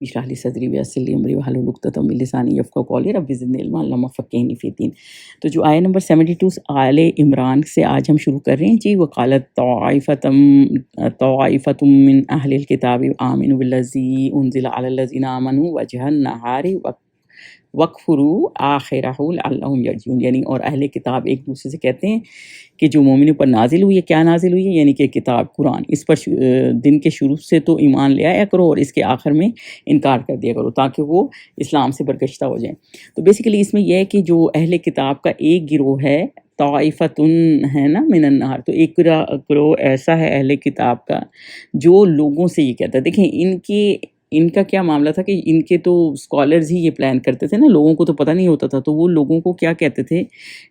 اشرح لي صدری ویسر لی امری واحلل عقدۃ من لسانی یفقہوا قولی رب زدنی علما اللہم فقہنی فی الدین۔ تو جو آیت نمبر 72 آل عمران سے آج ہم شروع کر رہے ہیں جی۔ وقالت طائفۃ من اہل الکتاب آمنوا بالذی انزل علی الذین آمنوا وجہ النہار وَاکْفُرُوا آخِرَهُ لَعَلَّهُمْ یرجعون، یعنی اور اہل کتاب ایک دوسرے سے کہتے ہیں کہ جو مومنوں پر نازل ہوئی ہے، کیا نازل ہوئی ہے؟ یعنی کہ کتاب قرآن، اس پر دن کے شروع سے تو ایمان لے آیا کرو اور اس کے آخر میں انکار کر دیا کرو تاکہ وہ اسلام سے برگشتہ ہو جائیں۔ تو بیسیکلی اس میں یہ ہے کہ جو اہل کتاب کا ایک گروہ ہے، طائفتن ہے نا من النہار، تو ایک گروہ ایسا ہے اہل کتاب کا جو لوگوں سے یہ کہتا ہے، دیکھیں ان کا کیا معاملہ تھا کہ ان کے تو اسکالرز ہی یہ پلان کرتے تھے نا، لوگوں کو تو پتہ نہیں ہوتا تھا، تو وہ لوگوں کو کیا کہتے تھے،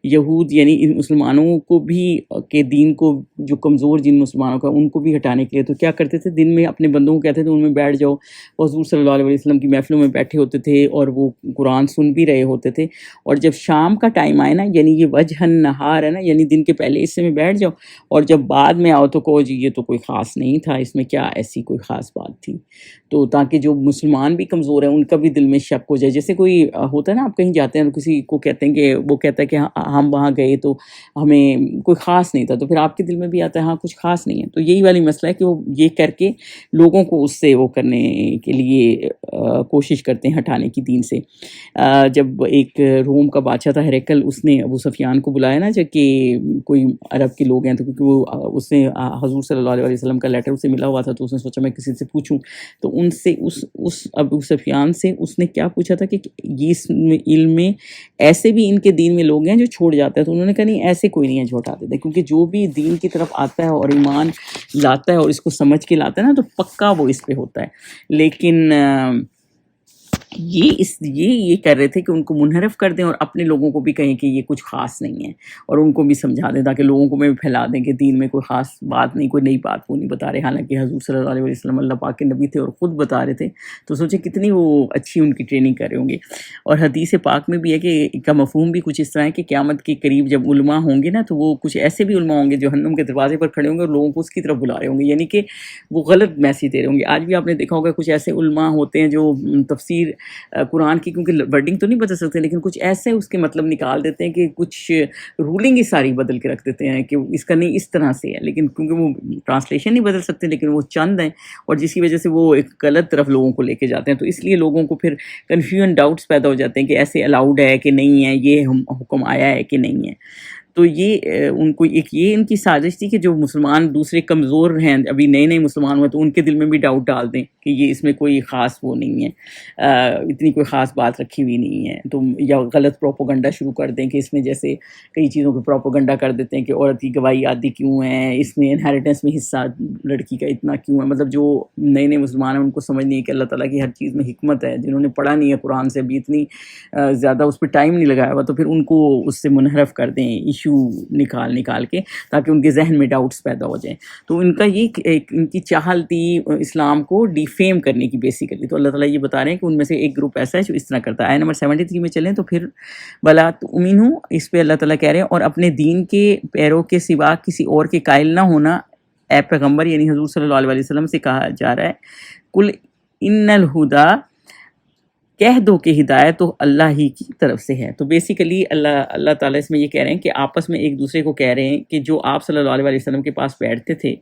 یہود یعنی ان مسلمانوں کو بھی کہ دین کو جو کمزور جن مسلمانوں کا ان کو بھی ہٹانے کے لیے تو کیا کرتے تھے، دن میں اپنے بندوں کو کہتے تھے ان میں بیٹھ جاؤ، وہ حضور صلی اللہ علیہ وسلم کی محفلوں میں بیٹھے ہوتے تھے اور وہ قرآن سن بھی رہے ہوتے تھے، اور جب شام کا ٹائم آئے نا، یعنی یہ وجہ النہار ہے نا، یعنی دن کے پہلے حصے میں بیٹھ جاؤ اور جب بعد میں آؤ تو کہو جی یہ تو کوئی خاص نہیں تھا، اس میں کیا ایسی کوئی خاص بات تھی، تو تاکہ جو مسلمان بھی کمزور ہیں ان کا بھی دل میں شک ہو جائے۔ جیسے کوئی ہوتا ہے نا، آپ کہیں جاتے ہیں تو کسی کو کہتے ہیں کہ وہ کہتا ہے کہ ہم وہاں گئے تو ہمیں کوئی خاص نہیں تھا، تو پھر آپ کے دل میں بھی آتا ہے ہاں کچھ خاص نہیں ہے، تو یہی والی مسئلہ ہے کہ وہ یہ کر کے لوگوں کو اس سے وہ کرنے کے لیے کوشش کرتے ہیں ہٹانے کی دین سے۔ جب ایک روم کا بادشاہ تھا ہرقل، اس نے ابو سفیان کو بلایا نا، جب کہ کوئی عرب کے لوگ ہیں تو کیونکہ وہ اس نے حضور صلی اللہ علیہ وسلم کا لیٹر اسے ملا ہوا تھا، تو اس نے سوچا میں کسی سے پوچھوں، تو ان سے اس ابو سفیان سے اس نے کیا پوچھا تھا کہ یہ اس علم میں ایسے بھی ان کے دین میں لوگ ہیں جو چھوڑ جاتے ہیں، تو انہوں نے کہا نہیں ایسے کوئی نہیں ہے جو ہٹا دیتے، کیونکہ جو بھی دین کی طرف آتا ہے اور ایمان لاتا ہے اور اس کو سمجھ کے لاتا ہے نا تو پکا وہ اس پہ ہوتا ہے، لیکن یہ کر رہے تھے کہ ان کو منحرف کر دیں اور اپنے لوگوں کو بھی کہیں کہ یہ کچھ خاص نہیں ہے، اور ان کو بھی سمجھا دیں تاکہ لوگوں کو میں پھیلا دیں کہ دین میں کوئی خاص بات نہیں، کوئی نئی بات وہ نہیں بتا رہے، حالانکہ حضور صلی اللہ علیہ وسلم اللہ پاک کے نبی تھے اور خود بتا رہے تھے، تو سوچیں کتنی وہ اچھی ان کی ٹریننگ کر رہے ہوں گے۔ اور حدیث پاک میں بھی ہے کہ کا مفہوم بھی کچھ اس طرح ہے کہ قیامت کے قریب جب علماء ہوں گے نا، تو وہ کچھ ایسے بھی علماء ہوں گے جو جہنم کے دروازے پر کھڑے ہوں گے اور لوگوں کو اس کی طرف بلا رہے ہوں گے، یعنی کہ وہ غلط میسیج دے رہے ہوں گے۔ آج بھی آپ نے دیکھا ہوگا کچھ ایسے علماء ہوتے ہیں جو تفسیر قرآن کی، کیونکہ ورڈنگ تو نہیں بدل سکتے، لیکن کچھ ایسے اس کے مطلب نکال دیتے ہیں کہ کچھ رولنگ ہی ساری بدل کے رکھ دیتے ہیں کہ اس کا نہیں اس طرح سے ہے، لیکن کیونکہ وہ ٹرانسلیشن نہیں بدل سکتے، لیکن وہ چند ہیں اور جس کی وجہ سے وہ ایک غلط طرف لوگوں کو لے کے جاتے ہیں، تو اس لیے لوگوں کو پھر کنفیوژن ڈاؤٹس پیدا ہو جاتے ہیں کہ ایسے الاؤڈ ہے کہ نہیں ہے، یہ حکم آیا ہے کہ نہیں ہے۔ تو یہ ان کو یہ ان کی سازش تھی کہ جو مسلمان دوسرے کمزور ہیں، ابھی نئے نئے مسلمان ہوئے، تو ان کے دل میں بھی ڈاؤٹ ڈال دیں کہ یہ اس میں کوئی خاص وہ نہیں ہے، اتنی کوئی خاص بات رکھی ہوئی نہیں ہے، تو یا غلط پروپوگنڈا شروع کر دیں کہ اس میں جیسے کئی چیزوں کو پروپوگنڈا کر دیتے ہیں کہ عورت کی گواہی آدھی کیوں ہے، اس میں انہیریٹنس میں حصہ لڑکی کا اتنا کیوں ہے، مطلب جو نئے نئے مسلمان ہیں ان کو سمجھ نہیں ہے کہ اللہ تعالیٰ کی ہر چیز میں حکمت ہے، جنہوں نے پڑھا نہیں ہے قرآن سے ابھی اتنی زیادہ اس پہ ٹائم نہیں لگایا ہوا، تو پھر ان کو اس سے منحرف کر دیں ایشو نکال کے تاکہ ان کے ذہن میں ڈاؤٹس پیدا ہو جائیں۔ تو ان کا یہ ان کی چاہل تھی اسلام کو ڈیفیم کرنے کی بیسیکلی، تو اللہ تعالیٰ یہ بتا رہے ہیں کہ ان میں سے ایک گروپ ایسا ہے جو اس طرح کرتا ہے۔ آیت نمبر 73 میں چلیں تو پھر بلا تؤمنوا، اس پہ اللہ تعالیٰ کہہ رہے ہیں اور اپنے دین کے پیروں کے سوا کسی اور کے قائل نہ ہونا، اے پیغمبر یعنی حضور صلی اللہ علیہ وسلم سے کہا جا رہا ہے، قل ان الہدیٰ، کہہ دو کہ ہدایت تو اللہ ہی کی طرف سے ہے۔ تو بیسیکلی اللہ تعالیٰ اس میں یہ کہہ رہے ہیں کہ آپس میں ایک دوسرے کو کہہ رہے ہیں کہ جو آپ صلی اللہ علیہ وسلم کے پاس بیٹھتے تھے،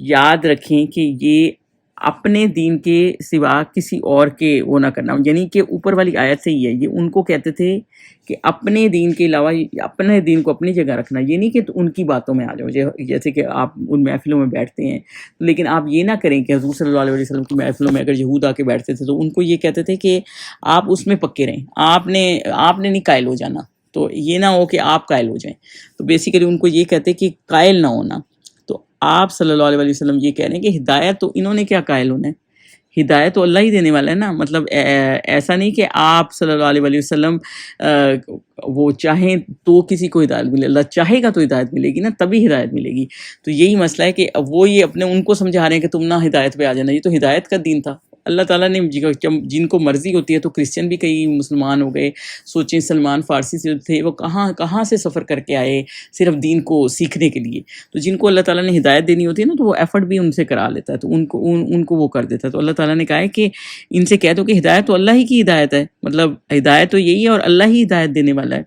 یاد رکھیں کہ یہ اپنے دین کے سوا کسی اور کے وہ نہ کرنا، یعنی کہ اوپر والی آیت سے ہی ہے، یہ ان کو کہتے تھے کہ اپنے دین کے علاوہ اپنے دین کو اپنی جگہ رکھنا، یہ نہیں کہ ان کی باتوں میں آ جاؤ، جیسے کہ آپ ان محفلوں میں بیٹھتے ہیں، لیکن آپ یہ نہ کریں کہ حضور صلی اللہ علیہ وسلم کی محفلوں میں اگر یہود آ کے بیٹھتے تھے تو ان کو یہ کہتے تھے کہ آپ اس میں پکے رہیں، آپ نے نہیں قائل ہو جانا، تو یہ نہ ہو کہ آپ قائل ہو جائیں، تو بیسیکلی ان کو یہ کہتے کہ قائل نہ ہونا۔ تو آپ صلی اللہ علیہ وسلم یہ کہہ رہے ہیں کہ ہدایت تو انہوں نے کیا قائل ہونا ہے، ہدایت تو اللہ ہی دینے والا ہے نا، مطلب ایسا نہیں کہ آپ صلی اللہ علیہ وسلم وہ چاہیں تو کسی کو ہدایت ملے، اللہ چاہے گا تو ہدایت ملے گی نا، تبھی ہدایت ملے گی۔ تو یہی مسئلہ ہے کہ وہ یہ اپنے ان کو سمجھا رہے ہیں کہ تم نہ ہدایت پہ آ جانا، یہ تو ہدایت کا دین تھا، اللہ تعالیٰ نے جن کو مرضی ہوتی ہے، تو کرسچن بھی کئی مسلمان ہو گئے. سوچیں سلمان فارسی سے تھے، وہ کہاں سے سفر کر کے آئے صرف دین کو سیکھنے کے لیے. تو جن کو اللہ تعالیٰ نے ہدایت دینی ہوتی ہے نا، تو وہ ایفرٹ بھی ان سے کرا لیتا ہے، تو ان کو وہ کر دیتا ہے. تو اللہ تعالیٰ نے کہا ہے کہ ان سے کہہ دو کہ ہدایت تو اللہ ہی کی ہدایت ہے، مطلب ہدایت تو یہی ہے اور اللہ ہی ہدایت دینے والا ہے،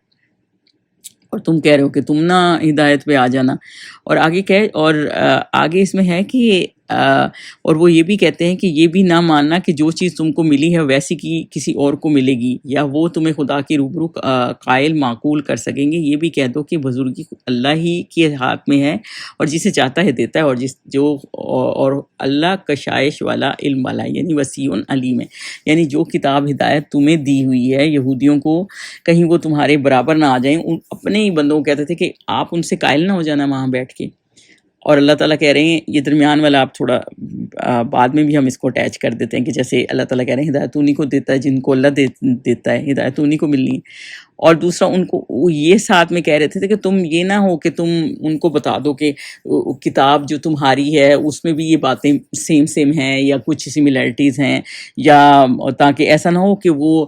اور تم کہہ رہے ہو کہ تم نہ ہدایت پہ آ جانا. اور آگے اس میں ہے کہ اور وہ یہ بھی کہتے ہیں کہ یہ بھی نہ ماننا کہ جو چیز تم کو ملی ہے ویسی کی کسی اور کو ملے گی، یا وہ تمہیں خدا کے روبرو قائل معقول کر سکیں گے. یہ بھی کہہ دو کہ بزرگی اللہ ہی کے ہاتھ میں ہے، اور جسے چاہتا ہے دیتا ہے، اور اللہ کشائش والا علم والا ہے، یعنی وسیع علیم ہے. یعنی جو کتاب ہدایت تمہیں دی ہوئی ہے یہودیوں کو، کہیں وہ تمہارے برابر نہ آ جائیں. اپنے ہی بندوں کو کہتے تھے کہ آپ ان سے قائل نہ ہو جانا وہاں بیٹھ کے. اور اللہ تعالیٰ کہہ رہے ہیں، یہ درمیان والا آپ تھوڑا بعد میں بھی ہم اس کو اٹیچ کر دیتے ہیں، کہ جیسے اللہ تعالیٰ کہہ رہے ہیں ہدایت انہی کو دیتا ہے جن کو اللہ دیتا ہے، ہدایت انہی کو ملنی ہے. اور دوسرا ان کو وہ یہ ساتھ میں کہہ رہے تھے کہ تم یہ نہ ہو کہ تم ان کو بتا دو کہ کتاب جو تمہاری ہے اس میں بھی یہ باتیں سیم ہیں یا کچھ سملیرٹیز ہیں، یا تاکہ ایسا نہ ہو کہ وہ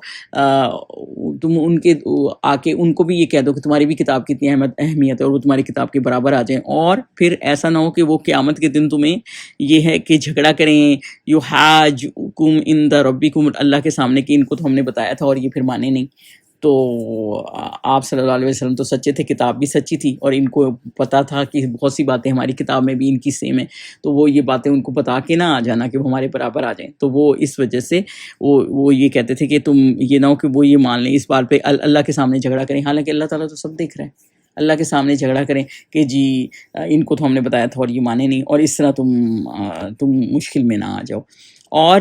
تم ان کے آ کے ان کو بھی یہ کہہ دو کہ تمہاری بھی کتاب کتنی اہمیت ہے اور وہ تمہاری کتاب کے برابر آ جائیں. اور پھر ایسا نہ ہو کہ وہ قیامت کے دن تمہیں یہ ہے کہ جھگڑا کریں، یحاجکم عند ربکم، اللہ کے سامنے، کہ ان کو تو ہم نے بتایا تھا اور یہ پھر مانے نہیں. تو آپ صلی اللہ علیہ وسلم تو سچے تھے، کتاب بھی سچی تھی، اور ان کو پتہ تھا کہ بہت سی باتیں ہماری کتاب میں بھی ان کی سیم ہیں. تو وہ یہ باتیں ان کو بتا کے نہ آ جانا کہ وہ ہمارے برابر آ جائیں. تو وہ اس وجہ سے وہ یہ کہتے تھے کہ تم یہ نہ ہو کہ وہ یہ مان لیں، اس بات پہ اللہ کے سامنے جھگڑا کریں. حالانکہ اللہ تعالیٰ تو سب دیکھ رہا ہے. اللہ کے سامنے جھگڑا کریں کہ جی ان کو تو ہم نے بتایا تھا اور یہ مانے نہیں، اور اس طرح تم مشکل میں نہ آ جاؤ اور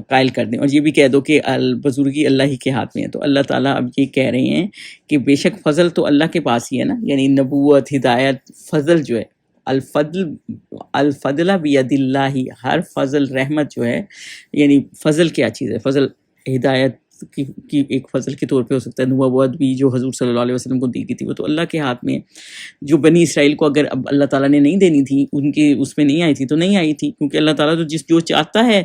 قائل کر دیں. اور یہ بھی کہہ دو کہ بزرگی اللہ ہی کے ہاتھ میں ہے. تو اللہ تعالیٰ اب یہ کہہ رہے ہیں کہ بے شک فضل تو اللہ کے پاس ہی ہے نا، یعنی نبوت، ہدایت، فضل جو ہے، الفضل بید اللہ، ہر فضل رحمت جو ہے، یعنی فضل کیا چیز ہے؟ فضل ہدایت کی ایک فضل کے طور پہ ہو سکتا ہے. نبوت بھی جو حضور صلی اللہ علیہ وسلم کو دی گئی تھی وہ تو اللہ کے ہاتھ میں ہے. جو بنی اسرائیل کو اگر اب اللہ تعالیٰ نے نہیں دینی تھی، ان کے اس میں نہیں آئی تھی تو نہیں آئی تھی، کیونکہ اللہ تعالیٰ تو جو چاہتا ہے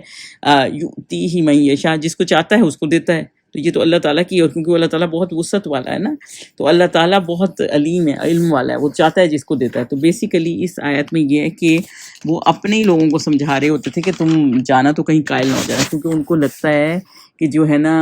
یؤتیہ من یشاء، جس کو چاہتا ہے اس کو دیتا ہے. تو یہ تو اللہ تعالیٰ کی، اور کیونکہ اللہ تعالیٰ بہت وسعت والا ہے نا، تو اللہ تعالیٰ بہت علیم ہے، علم والا ہے، وہ چاہتا ہے جس کو دیتا ہے. تو بیسیکلی اس آیت میں یہ ہے کہ وہ اپنے ہی لوگوں کو سمجھا رہے ہوتے تھے کہ تم جانا تو کہیں قائل نہ ہو جانا، کیونکہ ان کو لگتا ہے کہ جو ہے نا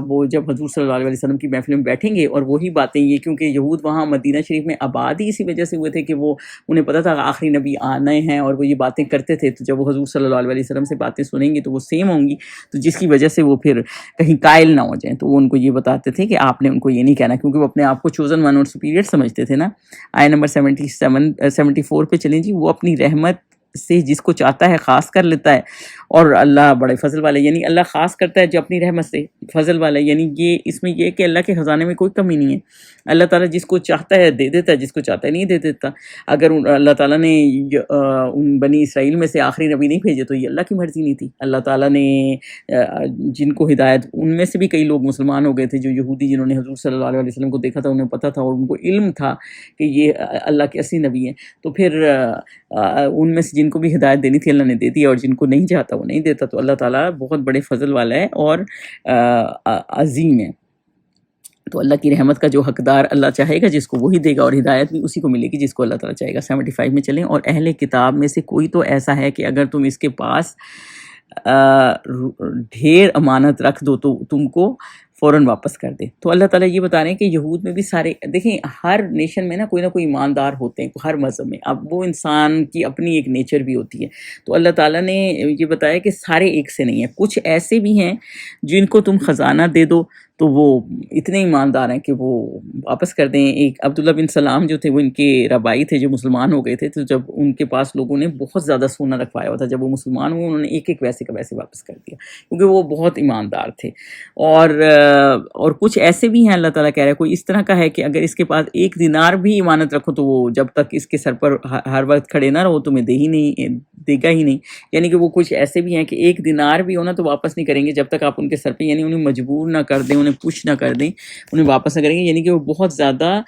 وہ جب حضور صلی اللہ علیہ وسلم کی محفل میں بیٹھیں گے اور وہی باتیں، یہ کیونکہ یہود وہاں مدینہ شریف میں آباد ہی اسی وجہ سے ہوئے تھے کہ وہ انہیں پتہ تھا کہ آخری نبی آنے ہیں، اور وہ یہ باتیں کرتے تھے. تو جب وہ حضور صلی اللہ علیہ وسلم سے باتیں سنیں گے تو وہ سیم ہوں گی، تو جس کی وجہ سے وہ پھر کہیں قائل نہ ہو جائیں. تو وہ ان کو یہ بتاتے تھے کہ آپ نے ان کو یہ نہیں کہنا، کیونکہ وہ اپنے آپ کو چوزن ون اور سپیریئر سمجھتے تھے نا. آیت نمبر 74 پہ چلیں جی. وہ اپنی رحمت سے جس کو چاہتا ہے خاص کر لیتا ہے، اور اللہ بڑے فضل والے، یعنی اللہ خاص کرتا ہے جو اپنی رحمت سے، فضل والا، یعنی یہ اس میں یہ کہ اللہ کے خزانے میں کوئی کمی نہیں ہے. اللہ تعالیٰ جس کو چاہتا ہے دے دیتا ہے، جس کو چاہتا ہے نہیں دے دیتا. اگر اللہ تعالیٰ نے ان بنی اسرائیل میں سے آخری نبی نہیں بھیجے تو یہ اللہ کی مرضی نہیں تھی. اللہ تعالیٰ نے جن کو ہدایت، ان میں سے بھی کئی لوگ مسلمان ہو گئے تھے جو یہودی، جنہوں نے حضور صلی اللہ علیہ وسلم کو دیکھا تھا، انہیں پتہ تھا اور ان کو علم تھا کہ یہ اللہ کے اصلی نبی ہیں. تو پھر ان میں سے جن کو بھی ہدایت دینی تھی اللہ نے دے دی، اور جن کو نہیں چاہتا وہ نہیں دیتا. تو اللہ تعالیٰ بہت بڑے فضل والا ہے اور عظیم ہے. تو اللہ کی رحمت کا جو حقدار اللہ چاہے گا جس کو وہی دے گا، اور ہدایت بھی اسی کو ملے گی جس کو اللہ تعالیٰ چاہے گا. 75 میں چلیں. اور اہل کتاب میں سے کوئی تو ایسا ہے کہ اگر تم اس کے پاس ڈھیر امانت رکھ دو تو تم کو فوراً واپس کر دے. تو اللہ تعالیٰ یہ بتا رہے ہیں کہ یہود میں بھی سارے، دیکھیں ہر نیشن میں نا کوئی نہ کوئی ایماندار ہوتے ہیں، ہر مذہب میں. اب وہ انسان کی اپنی ایک نیچر بھی ہوتی ہے. تو اللہ تعالیٰ نے یہ بتایا کہ سارے ایک سے نہیں ہیں. کچھ ایسے بھی ہیں جن کو تم خزانہ دے دو تو وہ اتنے ایماندار ہیں کہ وہ واپس کر دیں. ایک عبداللہ بن سلام جو تھے، وہ ان کے ربائی تھے جو مسلمان ہو گئے تھے. تو جب ان کے پاس لوگوں نے بہت زیادہ سونا رکھوایا ہوا تھا، جب وہ مسلمان ہوئے انہوں نے ایک ایک ویسے کا ویسے واپس کر دیا، کیونکہ وہ بہت ایماندار تھے. اور اور کچھ ایسے بھی ہیں اللہ تعالیٰ کہہ رہا ہے کوئی اس طرح کا ہے کہ اگر اس کے پاس 1 دینار بھی امانت رکھو تو وہ جب تک اس کے سر پر ہر وقت کھڑے نہ رہو تمہیں دے گا ہی نہیں. یعنی کہ وہ کچھ ایسے بھی ہیں کہ 1 دینار بھی ہونا تو واپس نہیں کریں گے جب تک آپ ان کے سر پہ یعنی انہیں مجبور نہ کر دیں, انہیں پوچھ نہ کر دیں, انہیں واپس نہ کریں گے. یعنی کہ وہ بہت زیادہ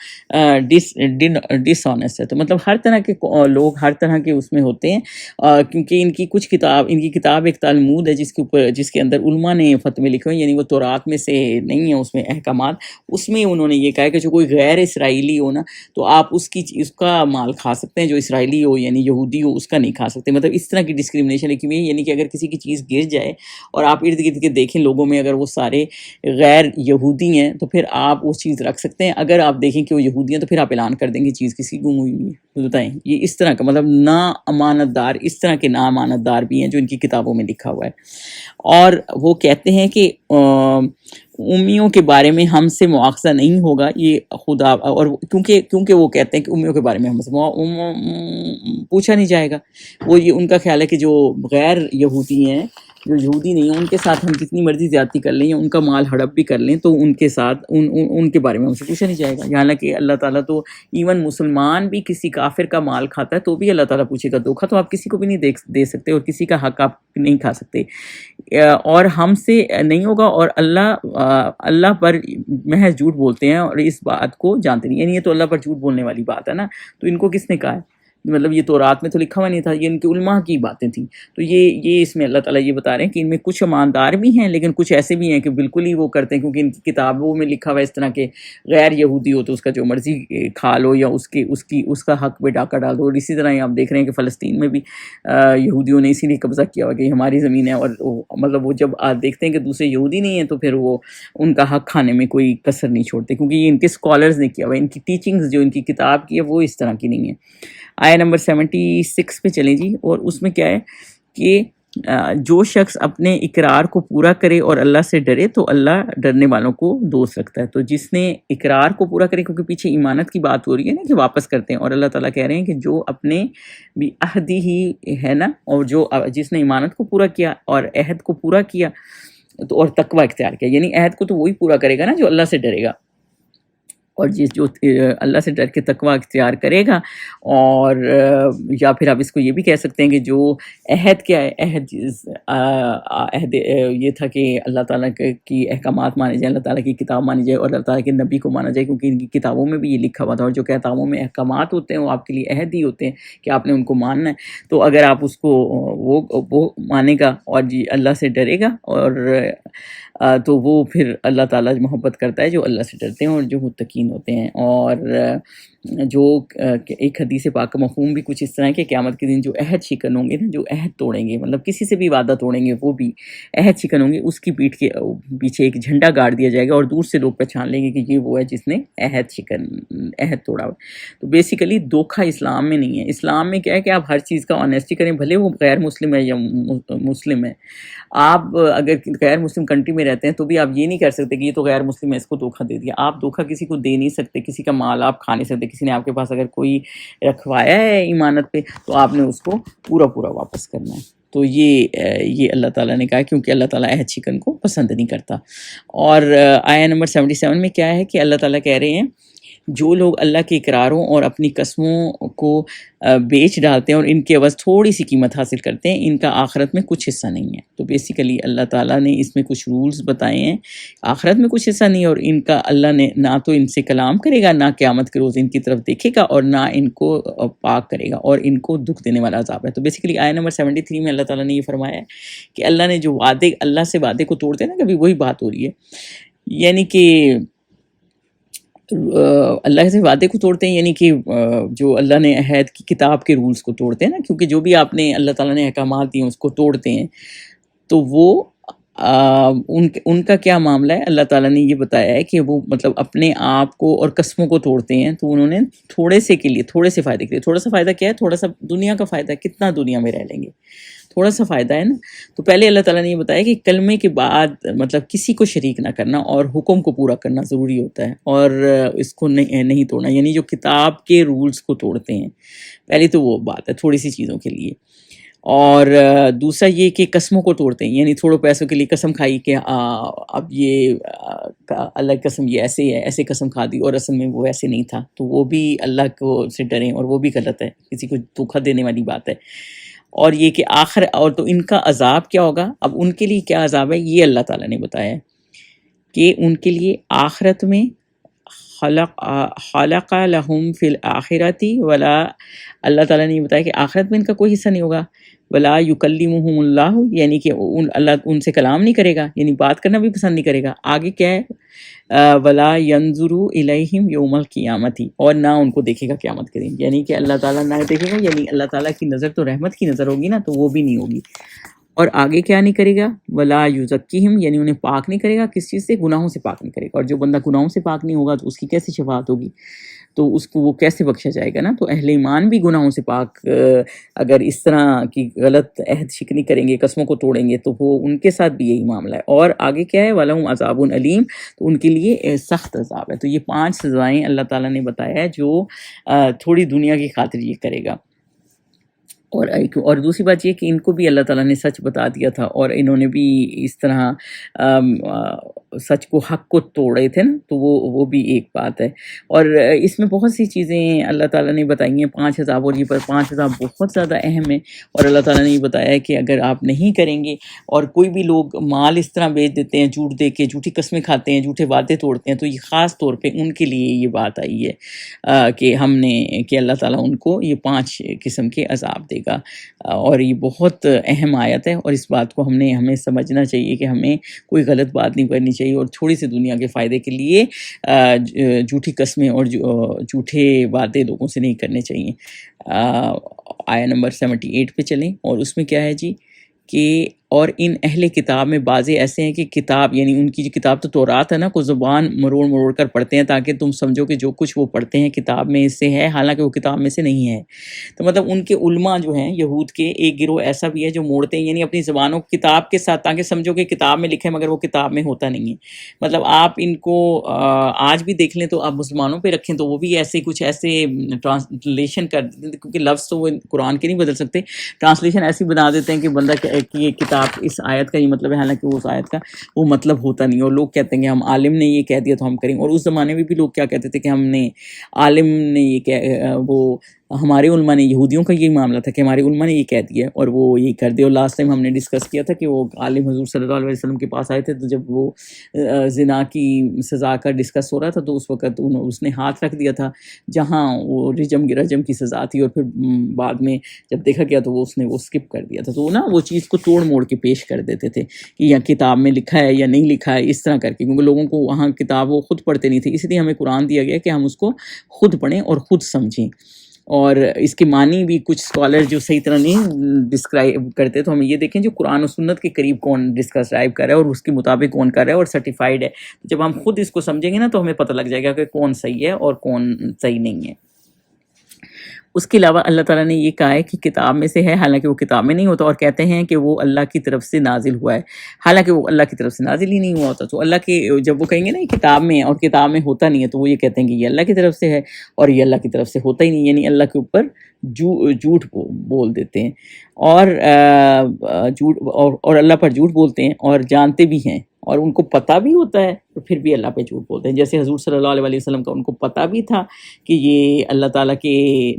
ڈس آنیسٹ ہے. تو مطلب ہر طرح کے لوگ ہر طرح کے اس میں ہوتے ہیں, کیونکہ ان کی کتاب ایک تلمود ہے جس کے اندر علماء نے فتوے لکھے ہیں, یعنی وہ تورات میں سے نہیں ہے, اس میں احکامات, اس میں انہوں نے یہ کہا ہے کہ جو کوئی غیر اسرائیلی ہو نا تو آپ اس کا مال کھا سکتے ہیں, جو اسرائیلی ہو یعنی یہودی ہو اس کا نہیں کھا سکتے. مطلب اس طرح کی ڈسکریمنیشن لکھی ہوئی ہے. یعنی کہ اگر کسی کی چیز گر جائے اور آپ ارد گرد کے دیکھیں لوگوں میں اگر وہ سارے غیر یہودی ہیں تو پھر آپ وہ چیز رکھ سکتے ہیں. اگر آپ دیکھیں کہ وہ یہودی ہیں تو پھر آپ اعلان کر دیں گے چیز کسی گم ہوئی ہے. تو بتائیں یہ اس طرح کا مطلب نا امانت دار, اس طرح کے نا امانت دار بھی ہیں جو ان کی کتابوں میں لکھا ہوا ہے. اور وہ کہتے ہیں کہ امیوں کے بارے میں ہم سے مواخذہ نہیں ہوگا, یہ خدا, اور کیونکہ وہ کہتے ہیں کہ امیوں کے بارے میں ہم سے پوچھا نہیں جائے گا. وہ یہ ان کا خیال ہے کہ جو غیر یہودی ہیں, جو یہودی نہیں ہیں, ان کے ساتھ ہم جتنی مرضی زیادتی کر لیں یا ان کا مال ہڑپ بھی کر لیں تو ان کے ساتھ ان کے بارے میں ہم سے پوچھا نہیں جائے گا. حالانکہ اللہ تعالیٰ تو ایون مسلمان بھی کسی کافر کا مال کھاتا ہے تو بھی اللہ تعالیٰ پوچھے گا. دھوکہ تو آپ کسی کو بھی نہیں دے سکتے اور کسی کا حق آپ نہیں کھا سکتے, اور ہم سے نہیں ہوگا. اور اللہ پر محض جھوٹ بولتے ہیں اور اس بات کو جانتے نہیں. یعنی یہ تو اللہ پر جھوٹ بولنے والی بات ہے نا, تو ان کو کس نے کہا ہے؟ مطلب یہ تورات میں تو لکھا ہوا نہیں تھا, یہ ان کے علماء کی باتیں تھیں. تو یہ اس میں اللہ تعالیٰ یہ بتا رہے ہیں کہ ان میں کچھ ایماندار بھی ہیں لیکن کچھ ایسے بھی ہیں کہ بالکل ہی وہ کرتے ہیں, کیونکہ ان کی کتابوں میں لکھا ہوا ہے اس طرح کے غیر یہودی ہو تو اس کا جو مرضی کھا لو یا اس کا حق پہ ڈاکہ ڈال دو. اور اسی طرح آپ دیکھ رہے ہیں کہ فلسطین میں بھی یہودیوں نے اسی لیے قبضہ کیا ہوا کہ ہماری زمین ہے, اور مطلب وہ جب دیکھتے ہیں کہ دوسرے یہودی نہیں ہیں تو پھر وہ ان کا حق کھانے میں کوئی کسر نہیں چھوڑتے, کیونکہ یہ ان کے اسکالرز نے کیا ہوا ہے. ان کی ٹیچنگز جو ان کی کتاب کی ہے وہ اس طرح کی نہیں ہے. آیہ نمبر 76 پہ چلیں جی. اور اس میں کیا ہے کہ جو شخص اپنے اقرار کو پورا کرے اور اللہ سے ڈرے تو اللہ ڈرنے والوں کو دوست رکھتا ہے. تو جس نے اقرار کو پورا کرے, کیونکہ پیچھے ایمانت کی بات ہو رہی ہے نا کہ واپس کرتے ہیں, اور اللہ تعالیٰ کہہ رہے ہیں کہ جو اپنے بھی عہدی ہی ہے نا, اور جس نے ایمانت کو پورا کیا اور عہد کو پورا کیا تو اور تقوی اختیار کیا, یعنی عہد کو تو وہی پورا کرے گا نا جو اللہ سے ڈرے گا, اور جو اللہ سے ڈر کے تقوی اختیار کرے گا. اور یا پھر آپ اس کو یہ بھی کہہ سکتے ہیں کہ جو عہد کیا ہے, عہد یہ تھا کہ اللہ تعالیٰ کی احکامات مانے جائیں, اللہ تعالیٰ کی کتاب مانی جائے اور اللہ تعالیٰ کے نبی کو مانا جائے, کیونکہ ان کی کتابوں میں بھی یہ لکھا ہوا تھا. اور جو کتابوں میں احکامات ہوتے ہیں وہ آپ کے لیے عہد ہی ہوتے ہیں کہ آپ نے ان کو ماننا ہے. تو اگر آپ اس کو وہ مانے گا اور جی اللہ سے ڈرے گا, اور تو وہ پھر اللہ تعالیٰ محبت کرتا ہے جو اللہ سے ڈرتے ہیں اور جو متقین ہوتے ہیں. اور جو ایک حدیث پاک کا مفہوم بھی کچھ اس طرح ہے کہ قیامت کے دن جو عہد شکن ہوں گے نا, جو عہد توڑیں گے, مطلب کسی سے بھی وعدہ توڑیں گے وہ بھی عہد شکن ہوں گے, اس کی پیٹھ کے پیچھے ایک جھنڈا گاڑ دیا جائے گا اور دور سے لوگ پہچان لیں گے کہ یہ وہ ہے جس نے عہد توڑا ہوا. تو بیسیکلی دھوکہ اسلام میں نہیں ہے. اسلام میں کیا ہے کہ آپ ہر چیز کا آنیسٹی کریں, بھلے وہ غیر مسلم ہے یا مسلم ہے. آپ اگر غیر مسلم کنٹری میں رہتے ہیں تو بھی آپ یہ نہیں کر سکتے کہ یہ تو غیر مسلم ہے اس کو دھوکہ دے دیا. آپ دھوکہ کسی کو دے نہیں سکتے, کسی کا مال آپ کھا نہیں سکتے. کسی نے آپ کے پاس اگر کوئی رکھوایا ہے ایمانت پہ تو آپ نے اس کو پورا واپس کرنا ہے. تو یہ اللہ تعالیٰ نے کہا, کیونکہ اللہ تعالیٰ عہد شکن کو پسند نہیں کرتا. اور آیہ نمبر 77 میں کیا ہے کہ اللہ تعالیٰ کہہ رہے ہیں جو لوگ اللہ کے اقراروں اور اپنی قسموں کو بیچ ڈالتے ہیں اور ان کے عوض تھوڑی سی قیمت حاصل کرتے ہیں, ان کا آخرت میں کچھ حصہ نہیں ہے. تو بیسیکلی اللہ تعالیٰ نے اس میں کچھ رولز بتائے ہیں, آخرت میں کچھ حصہ نہیں, اور ان کا اللہ نے نہ تو ان سے کلام کرے گا, نہ قیامت کے روز ان کی طرف دیکھے گا, اور نہ ان کو پاک کرے گا, اور ان کو دکھ دینے والا عذاب ہے. تو بیسیکلی آیہ نمبر 73 میں اللہ تعالیٰ نے یہ فرمایا ہے کہ اللہ نے جو اللہ سے وعدے کو توڑتے ہیں نا, کبھی وہی بات ہو رہی ہے, یعنی کہ اللہ سے وعدے کو توڑتے ہیں, یعنی کہ جو اللہ نے عہد کی کتاب کے رولز کو توڑتے ہیں نا, کیونکہ جو بھی آپ نے اللہ تعالیٰ نے احکامات دیے اس کو توڑتے ہیں, تو وہ ان کا کیا معاملہ ہے. اللہ تعالیٰ نے یہ بتایا ہے کہ وہ مطلب اپنے آپ کو اور قسموں کو توڑتے ہیں. تو انہوں نے تھوڑے سے کے لیے, تھوڑے سے فائدے کے لیے, تھوڑا سا فائدہ کیا ہے, تھوڑا سا دنیا کا فائدہ ہے, کتنا دنیا میں رہ لیں گے, تھوڑا سا فائدہ ہے نا. تو پہلے اللہ تعالیٰ نے یہ بتایا کہ کلمے کے بعد مطلب کسی کو شریک نہ کرنا اور حکم کو پورا کرنا ضروری ہوتا ہے, اور اس کو نہیں توڑنا, یعنی جو کتاب کے رولز کو توڑتے ہیں. پہلے تو وہ بات ہے تھوڑی سی چیزوں کے لیے. اور دوسرا یہ کہ قسموں کو توڑتے ہیں، یعنی تھوڑے پیسوں کے لیے قسم کھائی کہ اب یہ اللہ کی قسم یہ ایسے ہے، ایسے قسم کھا دی اور اصل میں وہ ایسے نہیں تھا، تو وہ بھی اللہ کو سے ڈریں، اور وہ بھی غلط ہے، کسی کو دھوکہ دینے والی بات ہے۔ اور یہ کہ اور تو ان کا عذاب کیا ہوگا، اب ان کے لیے کیا عذاب ہے یہ اللہ تعالیٰ نے بتایا ہے کہ ان کے لیے آخرت میں خلق لہم فی الآخرتی ولا، اللہ تعالیٰ نے یہ بتایا کہ آخرت میں ان کا کوئی حصہ نہیں ہوگا، ولا یکلمہم اللہ، یعنی کہ اللہ ان سے کلام نہیں کرے گا، یعنی بات کرنا بھی پسند نہیں کرے گا۔ آگے کیا ہے، ولا ینظر الیہم یوم القیامت، اور نہ ان کو دیکھے گا قیامت کے دن، یعنی کہ اللہ تعالیٰ نہ دیکھے گا، یعنی اللہ تعالیٰ کی نظر تو رحمت کی نظر ہوگی نا، تو وہ بھی نہیں ہوگی۔ اور آگے کیا نہیں کرے گا، ولا یزکیہم، یعنی انہیں پاک نہیں کرے گا، کس چیز سے، گناہوں سے پاک نہیں کرے گا، اور جو بندہ گناہوں سے پاک نہیں ہوگا تو اس کی کیسے شفاعت ہوگی، تو اس کو وہ کیسے بخشا جائے گا نا۔ تو اہل ایمان بھی گناہوں سے پاک اگر اس طرح کی غلط عہد شکنی کریں گے، قسموں کو توڑیں گے، تو وہ ان کے ساتھ بھی یہی معاملہ ہے۔ اور آگے کیا ہے، وَلَهُمْ عَذَابٌ علیم، تو ان کے لیے سخت عذاب ہے۔ تو یہ 5 سزائیں اللہ تعالیٰ نے بتایا ہے جو تھوڑی دنیا کی خاطر یہ کرے گا۔ اور دوسری بات یہ کہ ان کو بھی اللہ تعالیٰ نے سچ بتا دیا تھا، اور انہوں نے بھی اس طرح سچ کو، حق کو توڑے تھے نا، تو وہ بھی ایک بات ہے۔ اور اس میں بہت سی چیزیں اللہ تعالیٰ نے بتائی ہیں، 5 عذاب، اور یہ 5 عذاب بہت زیادہ اہم ہیں، اور اللہ تعالیٰ نے یہ بتایا ہے کہ اگر آپ نہیں کریں گے، اور کوئی بھی لوگ مال اس طرح بیچ دیتے ہیں جھوٹ دے کے، جھوٹی قسمیں کھاتے ہیں، جھوٹے وعدے توڑتے ہیں، تو یہ خاص طور پہ ان کے لیے یہ بات آئی ہے کہ اللہ تعالیٰ ان کو یہ 5 قسم کے عذاب دے گا۔ اور یہ بہت اہم آیت ہے، اور اس بات کو ہمیں سمجھنا چاہیے کہ ہمیں کوئی غلط بات نہیں کرنی چاہیے، اور تھوڑی سی دنیا کے فائدے کے لیے جھوٹی قسمیں اور جھوٹے وعدے لوگوں سے نہیں کرنے چاہیے۔ آیہ نمبر 78 پہ چلیں، اور اس میں کیا ہے جی کہ اور ان اہل کتاب میں بعضے ایسے ہیں کہ کتاب، یعنی ان کی جو کتاب تو تورات ہے نا، کو زبان مروڑ مروڑ کر پڑھتے ہیں تاکہ تم سمجھو کہ جو کچھ وہ پڑھتے ہیں کتاب میں سے ہے، حالانکہ وہ کتاب میں سے نہیں ہے۔ تو مطلب ان کے علماء جو ہیں یہود کے، ایک گروہ ایسا بھی ہے جو موڑتے ہیں، یعنی اپنی زبانوں کو کتاب کے ساتھ، تاکہ سمجھو کہ کتاب میں لکھے مگر وہ کتاب میں ہوتا نہیں ہے۔ مطلب آپ ان کو آج بھی دیکھ لیں تو آپ مسلمانوں پہ رکھیں تو وہ بھی ایسے کچھ ایسے ٹرانسلیشن کر دیتے ہیں، کیونکہ لفظ تو وہ قرآن کے نہیں بدل سکتے، ٹرانسلیشن ایسی بنا دیتے ہیں کہ بندہ کہ یہ کتاب اس آیت کا یہ مطلب ہے، حالانکہ اس آیت کا وہ مطلب ہوتا نہیں، اور لوگ کہتے ہیں کہ ہم عالم نے یہ کہہ دیا تو ہم کریں گے۔ اور اس زمانے میں بھی لوگ کیا کہتے تھے کہ عالم نے یہ وہ ہمارے علماء نے، یہودیوں کا یہ معاملہ تھا کہ ہمارے علماء نے یہ کہہ دیا اور وہ یہ کر دیا۔ اور لاسٹ ٹائم ہم نے ڈسکس کیا تھا کہ وہ عالم حضور صلی اللہ علیہ وسلم کے پاس آئے تھے، تو جب وہ زنا کی سزا کا ڈسکس ہو رہا تھا تو اس وقت اس نے ہاتھ رکھ دیا تھا جہاں وہ رجم کی سزا تھی، اور پھر بعد میں جب دیکھا گیا تو اس نے وہ اسکپ کر دیا تھا۔ تو وہ نا وہ چیز کو توڑ موڑ کے پیش کر دیتے تھے کہ یا کتاب میں لکھا ہے یا نہیں لکھا ہے، اس طرح کر کے، کیونکہ لوگوں کو وہاں کتاب وہ خود پڑھتے نہیں تھے، اس لیے ہمیں قرآن دیا گیا کہ ہم اس کو خود پڑھیں اور خود سمجھیں۔ اور اس کے معنی بھی کچھ اسکالر جو صحیح طرح نہیں ڈسکرائب کرتے، تو ہم یہ دیکھیں جو قرآن و سنت کے قریب کون ڈسکرائب کر رہا ہے اور اس کے مطابق کون کر رہا ہے اور سرٹیفائڈ ہے۔ جب ہم خود اس کو سمجھیں گے نا تو ہمیں پتہ لگ جائے گا کہ کون صحیح ہے اور کون صحیح نہیں ہے۔ اس کے علاوہ اللہ تعالیٰ نے یہ کہا ہے کہ کتاب میں سے ہے، حالانکہ وہ کتاب میں نہیں ہوتا، اور کہتے ہیں کہ وہ اللہ کی طرف سے نازل ہوا ہے، حالانکہ وہ اللہ کی طرف سے نازل ہی نہیں ہوا ہوتا۔ تو اللہ کے جب وہ کہیں گے نا یہ کتاب میں ہے اور کتاب میں ہوتا نہیں ہے، تو وہ یہ کہتے ہیں کہ یہ اللہ کی طرف سے ہے اور یہ اللہ کی طرف سے ہوتا ہی نہیں، یعنی اللہ کے اوپر جھوٹ بول دیتے ہیں، اور اللہ پر جھوٹ بولتے ہیں، اور جانتے بھی ہیں اور ان کو پتہ بھی ہوتا ہے تو پھر بھی اللہ پہ جھوٹ بولتے ہیں۔ جیسے حضور صلی اللہ علیہ وسلم کا ان کو پتہ بھی تھا کہ یہ اللہ تعالیٰ کے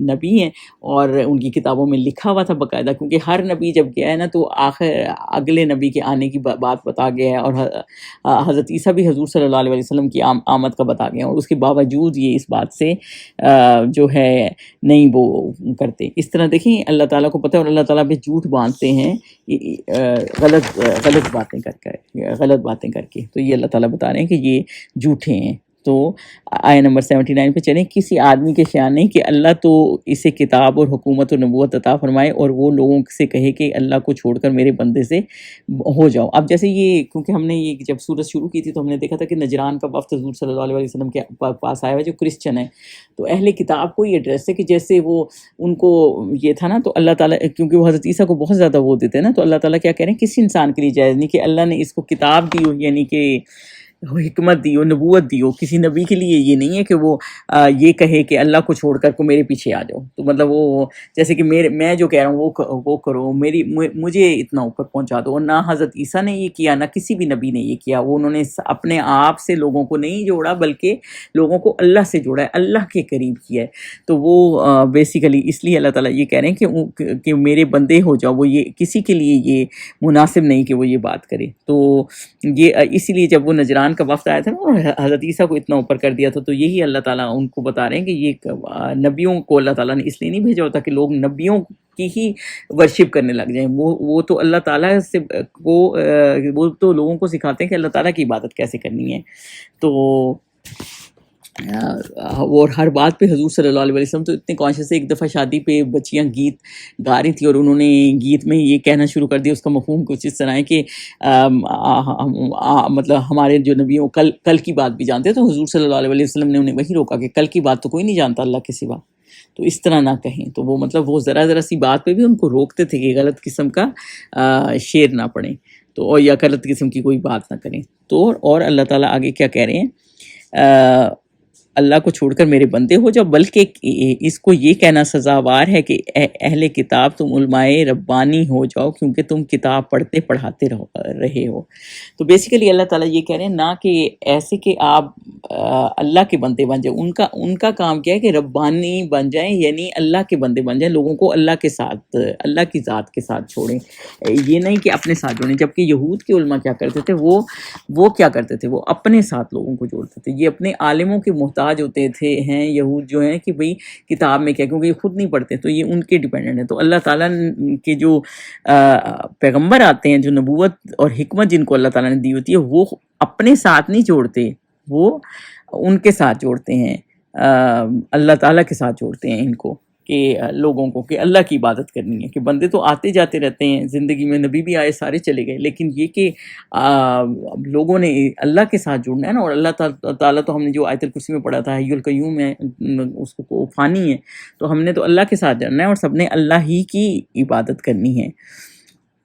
نبی ہیں، اور ان کی کتابوں میں لکھا ہوا تھا باقاعدہ، کیونکہ ہر نبی جب گیا ہے نا تو اگلے نبی کے آنے کی بات بتا گیا ہے، اور حضرت عیسیٰ بھی حضور صلی اللہ علیہ وسلم کی آمد کا بتا گیا، اور اس کے باوجود یہ اس بات سے جو ہے نہیں وہ کرتے۔ اس طرح دیکھیں اللہ تعالیٰ کو پتہ ہے، اور اللہ تعالیٰ پہ جھوٹ باندھتے ہیں غلط باتیں کر کے، تو یہ اللہ تعالیٰ بتا رہے ہیں کہ یہ جھوٹے ہیں۔ تو آیہ نمبر 79 پہ چلیں، کسی آدمی کے خیال نہیں کہ اللہ تو اسے کتاب اور حکومت و نبوت عطا فرمائے اور وہ لوگوں سے کہے کہ اللہ کو چھوڑ کر میرے بندے سے ہو جاؤ۔ اب جیسے یہ، کیونکہ ہم نے یہ جب سورت شروع کی تھی تو ہم نے دیکھا تھا کہ نجران کا وفد حضور صلی اللہ علیہ وسلم کے پاس آیا ہوا جو کرسچن ہے، تو اہل کتاب کو یہ ایڈریس ہے کہ جیسے وہ ان کو یہ تھا نا، تو اللہ تعالیٰ کیونکہ وہ حضرت عیسیٰ کو بہت زیادہ وہ دیتے ہیں نا، تو اللہ تعالیٰ کیا کہہ رہے ہیں، کسی انسان کے لیے جائز نہیں کہ اللہ نے اس کو کتاب دی ہو، یعنی کہ حکمت دی ہو، نبوت دی ہو. کسی نبی کے لیے یہ نہیں ہے کہ وہ یہ کہے کہ اللہ کو چھوڑ کر کو میرے پیچھے آ جاؤ. تو مطلب وہ جیسے کہ میں جو کہہ رہا ہوں وہ کرو، مجھے اتنا اوپر پہنچا دو. اور نہ حضرت عیسیٰ نے یہ کیا، نہ کسی بھی نبی نے یہ کیا. وہ انہوں نے اپنے آپ سے لوگوں کو نہیں جوڑا، بلکہ لوگوں کو اللہ سے جوڑا ہے، اللہ کے قریب کیا ہے. تو وہ بیسیکلی اس لیے اللہ تعالیٰ یہ کہہ رہے ہیں کہ میرے بندے ہو جاؤ. وہ یہ کسی کے لیے یہ مناسب نہیں کہ وہ یہ بات کرے. تو یہ اسی لیے جب وہ نجران کا وفد آیا تھا نا، اور حضرت عیسیٰ کو اتنا اوپر کر دیا تھا، تو یہی اللہ تعالیٰ ان کو بتا رہے ہیں کہ یہ نبیوں کو اللہ تعالیٰ نے اس لیے نہیں بھیجا ہوتا کہ لوگ نبیوں کی ہی ورشپ کرنے لگ جائیں. وہ تو اللہ تعالیٰ سے وہ تو لوگوں کو سکھاتے ہیں کہ اللہ تعالیٰ کی عبادت کیسے کرنی ہے. تو اور ہر بات پہ حضور صلی اللہ علیہ وسلم تو اتنے کانشیس ہے. ایک دفعہ شادی پہ بچیاں گیت گا رہی تھیں، اور انہوں نے گیت میں یہ کہنا شروع کر دیا، اس کا مفہوم کچھ اس طرح ہے کہ مطلب ہمارے جو نبیوں کل کی بات بھی جانتے ہیں. تو حضور صلی اللہ علیہ وسلم نے انہیں وہی روکا کہ کل کی بات تو کوئی نہیں جانتا اللہ کے سوا، تو اس طرح نہ کہیں. تو وہ مطلب وہ ذرا سی بات پہ بھی ان کو روکتے تھے کہ غلط قسم کا شعر نہ پڑھیں، تو یا غلط قسم کی کوئی بات نہ کریں. تو اور اللہ تعالیٰ آگے کیا کہہ رہے ہیں، اللہ کو چھوڑ کر میرے بندے ہو جاؤ، بلکہ اس کو یہ کہنا سزاوار ہے کہ اہل کتاب تم علماء ربانی ہو جاؤ، کیونکہ تم کتاب پڑھتے پڑھاتے رہے ہو. تو بیسیکلی اللہ تعالیٰ یہ کہہ رہے ہیں نہ کہ ایسے کہ آپ اللہ کے بندے بن جائیں. ان کا کام کیا ہے کہ ربانی بن جائیں، یعنی اللہ کے بندے بن جائیں، لوگوں کو اللہ کے ساتھ، اللہ کی ذات کے ساتھ چھوڑیں، یہ نہیں کہ اپنے ساتھ جوڑیں. جبکہ یہود کے علماء کیا کرتے تھے، وہ کیا کرتے تھے، وہ اپنے ساتھ لوگوں کو جوڑتے تھے. یہ اپنے عالموں کے محتاج ہوتے تھے ہیں یہود جو ہیں کہ بھئی کتاب میں کیا، کیونکہ یہ خود نہیں پڑھتے، تو یہ ان کے ڈیپینڈنٹ ہیں. تو اللہ تعالیٰ کے جو پیغمبر آتے ہیں، جو نبوت اور حکمت جن کو اللہ تعالیٰ نے دی ہوتی ہے، وہ اپنے ساتھ نہیں جوڑتے، وہ ان کے ساتھ جوڑتے ہیں، اللہ تعالیٰ کے ساتھ جوڑتے ہیں ان کو، کہ لوگوں کو کہ اللہ کی عبادت کرنی ہے. کہ بندے تو آتے جاتے رہتے ہیں زندگی میں، نبی بھی آئے، سارے چلے گئے، لیکن یہ کہ لوگوں نے اللہ کے ساتھ جڑنا ہے نا. اور اللہ تعالیٰ تو ہم نے جو آیت الکرسی میں پڑھا تھا حی القیوم ہے، اس کو فانی ہے، تو ہم نے تو اللہ کے ساتھ جڑنا ہے، اور سب نے اللہ ہی کی عبادت کرنی ہے.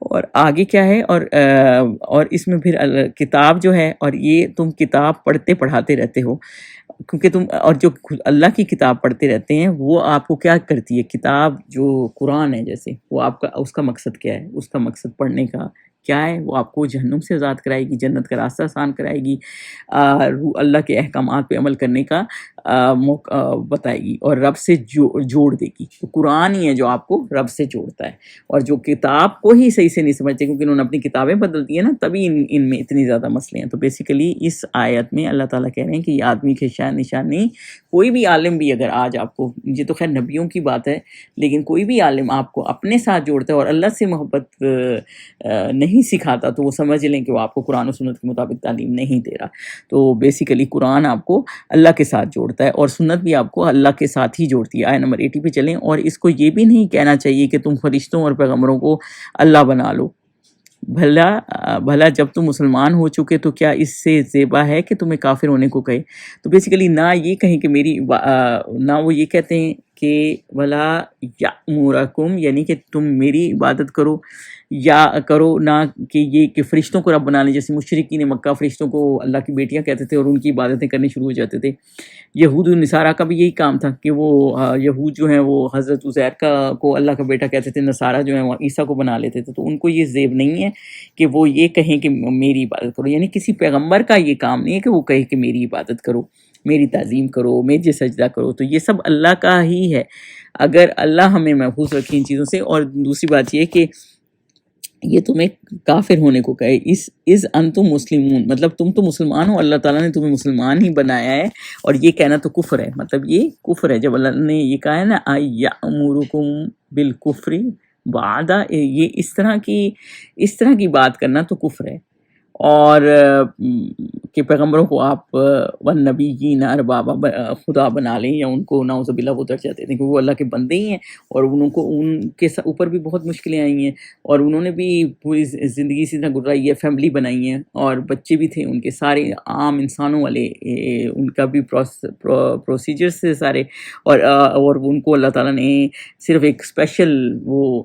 اور آگے کیا ہے، اور اس میں پھر کتاب جو ہے، اور یہ تم کتاب پڑھتے پڑھاتے رہتے ہو، کیونکہ تم اور جو اللہ کی کتاب پڑھتے رہتے ہیں، وہ آپ کو کیا کرتی ہے، کتاب جو قرآن ہے جیسے، وہ آپ کا اس کا مقصد کیا ہے، اس کا مقصد پڑھنے کا کیا ہے، وہ آپ کو جہنم سے آزاد کرائے گی، جنت کا راستہ آسان کرائے گی، اللہ کے احکامات پہ عمل کرنے کا موقع بتائے گی، اور رب سے جوڑ دے گی. تو قرآن ہی ہے جو آپ کو رب سے جوڑتا ہے. اور جو کتاب کو ہی صحیح سے نہیں سمجھتے، کیونکہ انہوں نے اپنی کتابیں بدل دی ہیں نا، تبھی ان میں اتنی زیادہ مسئلے ہیں. تو بیسیکلی اس آیت میں اللہ تعالیٰ کہہ رہے ہیں کہ یہ آدمی کے شان نشان نہیں. کوئی بھی عالم بھی اگر آج آپ کو، یہ تو خیر نبیوں کی بات ہے، لیکن کوئی بھی عالم آپ کو اپنے ساتھ جوڑتا ہے اور اللہ سے محبت نہیں سکھاتا، تو وہ سمجھ لیں کہ وہ آپ کو قرآن و سنت کے مطابق تعلیم نہیں دے رہا. تو بیسیکلی قرآن آپ کو اللہ کے ساتھ جوڑتا ہے، اور سنت بھی آپ کو اللہ کے ساتھ ہی جوڑتی ہے. آیت نمبر 80 پہ چلیں. اور اس کو یہ بھی نہیں کہنا چاہیے کہ تم فرشتوں اور پیغمبروں کو اللہ بنا لو. بھلا جب تم مسلمان ہو چکے تو کیا اس سے زیبا ہے کہ تمہیں کافر ہونے کو کہے. تو بیسیکلی نہ یہ کہیں کہ نہ وہ یہ کہتے ہیں کہ ولا یامرکم، یعنی کہ تم میری عبادت کرو یا کرو، نہ کہ یہ کہ فرشتوں کو رب بنا لیں. جیسے مشرکین مکہ فرشتوں کو اللہ کی بیٹیاں کہتے تھے، اور ان کی عبادتیں کرنے شروع ہو جاتے تھے. یہود و نصارہ کا بھی یہی کام تھا کہ وہ یہود جو ہیں وہ حضرت عزیر کو اللہ کا بیٹا کہتے تھے، نصارہ جو ہیں وہ عیسیٰ کو بنا لیتے تھے. تو ان کو یہ زیب نہیں ہے کہ وہ یہ کہیں کہ میری عبادت کرو. یعنی کسی پیغمبر کا یہ کام نہیں ہے کہ وہ کہے کہ میری عبادت کرو، میری تعظیم کرو، مجھے سجدہ کرو. تو یہ سب اللہ کا ہی ہے، اگر اللہ ہمیں محفوظ رکھے ان چیزوں سے. اور دوسری بات یہ کہ یہ تمہیں کافر ہونے کو کہے. اس انتم مسلمون، مطلب تم تو مسلمان ہو، اللہ تعالیٰ نے تمہیں مسلمان ہی بنایا ہے، اور یہ کہنا تو کفر ہے. مطلب یہ کفر ہے. جب اللہ نے یہ کہا ہے نا یأمرکم بالکفر بعد، یہ اس طرح کی بات کرنا تو کفر ہے. اور کہ پیغمبروں کو آپ والنبیین اربابا خدا بنا لیں، یا ان کو نعوذ باللہ وہ درجہ دے دیں، کیونکہ وہ اللہ کے بندے ہی ہیں، اور ان کے اوپر بھی بہت مشکلیں آئی ہیں، اور انہوں نے بھی پوری زندگی اسی طرح گزاری ہے، فیملی بنائی ہیں، اور بچے بھی تھے ان کے، سارے عام انسانوں والے ان کا بھی پروسیجرز تھے سارے. اور ان کو اللہ تعالیٰ نے صرف ایک اسپیشل وہ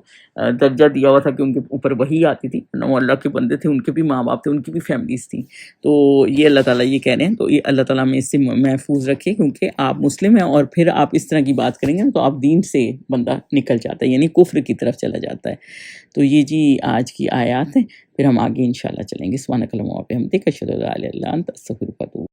درجہ دیا ہوا تھا کہ ان کے اوپر وحی آتی تھی. وہ اللہ کے بندے تھے، ان کے بھی ماں باپ تھے، ان کی بھی فیملیز تھیں. تو یہ اللہ تعالیٰ یہ کہہ رہے ہیں، تو یہ اللہ تعالیٰ میں اس سے محفوظ رکھے، کیونکہ آپ مسلم ہیں اور پھر آپ اس طرح کی بات کریں گے تو آپ دین سے بندہ نکل جاتا ہے، یعنی کفر کی طرف چلا جاتا ہے. تو یہ جی آج کی آیات ہیں، پھر ہم آگے انشاءاللہ چلیں گے. سبحانک اللہم و بحمدک، اشہد ان لا الہ الا انت، استغفرک و اتوب